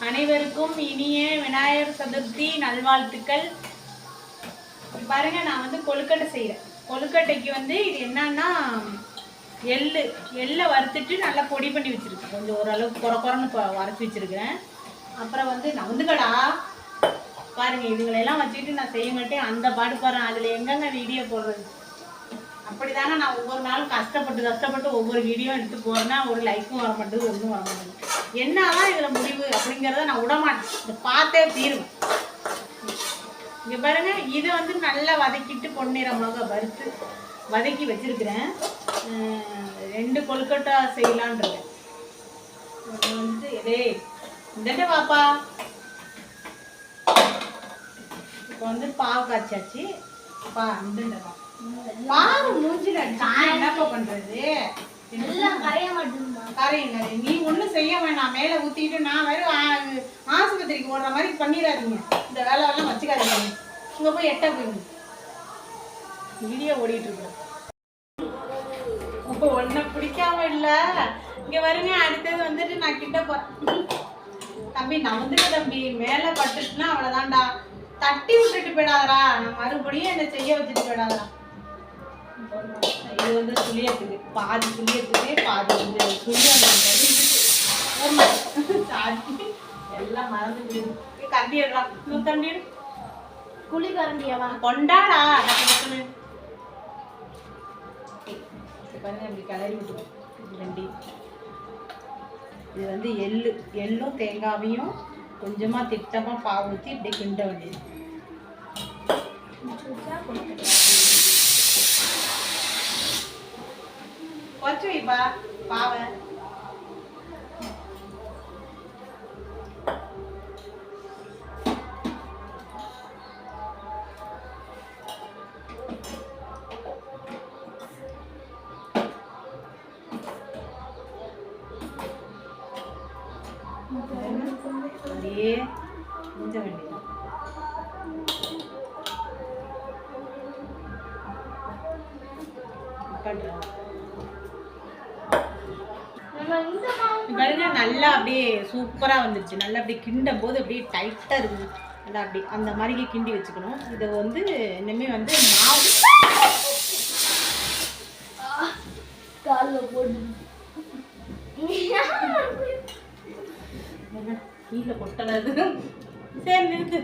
அனைவருக்கும் இனிய விநாயகர் சதுர்த்தி நல்வாழ்த்துக்கள். பாருங்க, நான் வந்து கொழுக்கட்டை செய்கிறேன். கொழுக்கட்டைக்கு வந்து இது என்னன்னா எள்ளை வறுத்துட்டு நல்லா பொடி பண்ணி வச்சுருக்கேன். கொஞ்சம் ஓரளவுக்கு குறன்னு வரைச்சி வச்சுருக்கிறேன். அப்புறம் வந்து நவுந்துக்கடா பாருங்கள், இதுங்களெல்லாம் வச்சுக்கிட்டு நான் செய்ய மாட்டேன். அந்த பாடு பாருங்க, அதில் எங்கெங்க வீடியோ போடுறது. அப்படி தாங்க நான் ஒவ்வொரு நாளும் கஷ்டப்பட்டு ஒவ்வொரு வீடியோ எடுத்து போகிறேன்னா ஒரு லைக்கும் வர மாட்டேங்குது, ஒன்றும் வர மாட்டேங்குது. என்னதான் இதில் முடிவு அப்படிங்கிறத நான் விடமாட்டேன். இதை பார்த்தே தீருவேன். இங்கே பாருங்க, இதை வந்து நல்லா வதக்கிட்டு பொன்னிறமாக வறுத்து வதக்கி வச்சிருக்கிறேன். 2 கொழுக்கட்டை செய்யலான் இருக்கேன். வந்து எதே இந்த பாப்பா இப்போ வந்து பாவு காய்ச்சாச்சு. பாவு மூஞ்சில என்னப்பா பண்றது, கரையுங்க. நீ ஒன்றும் செய்ய வேணாம், மேலே ஊற்றிட்டு நான் வெறும் ஆஸ்பத்திரிக்கு ஓடுற மாதிரி பண்ணிடாதீங்க. இந்த வேலையெல்லாம் வச்சுக்காதீங்க. இங்கே போய் எட்ட போயிங்க. வீடியோ ஓடிட்டு இருக்கோம். இப்போ ஒன்றும் பிடிக்காம இல்லை. இங்கே வருங்க, அடுத்தது வந்துட்டு நான் கிட்ட போகிறேன். தம்பி நான் வந்துட்டு தம்பி மேலே பட்டுட்டுனா அவ்வளோதான்டா. தட்டி விட்டுட்டு போயிடாதரா, நான் மறுபடியும் என்னை செய்ய வச்சுட்டு போயிடாதரா. இது வந்து சுழியத்துக்கு பாதி சுழியத்துக்கு பாதி வந்து எல்லாம் மறந்து கரண்டி எடுறான். இன்னும் கரண்டி குழி கரண்டியாவா கொண்டாடா பாருங்க, அப்படி கிளறி விட்டுருவோம். இது வந்து எள்ளும் தேங்காவையும் கொஞ்சமா திட்டமா பாவு ஊற்றி இப்படி கிண்ட வேண்டியது. வச்சு வைப்பா பாவை. அப்படியே கொஞ்சம் வேண்டியது. பாருங்க, நல்லா அப்படியே சூப்பரா வந்துருச்சு. நல்லா அப்படியே கிண்டும் போது அப்படியே டைட்டா இருக்குது. நல்லா அப்படி அந்த மாதிரி கிண்டி வச்சுக்கணும். இதை வந்து இனிமே வந்து மாவு கீழே கொட்டலாது. சரி நிறுத்து.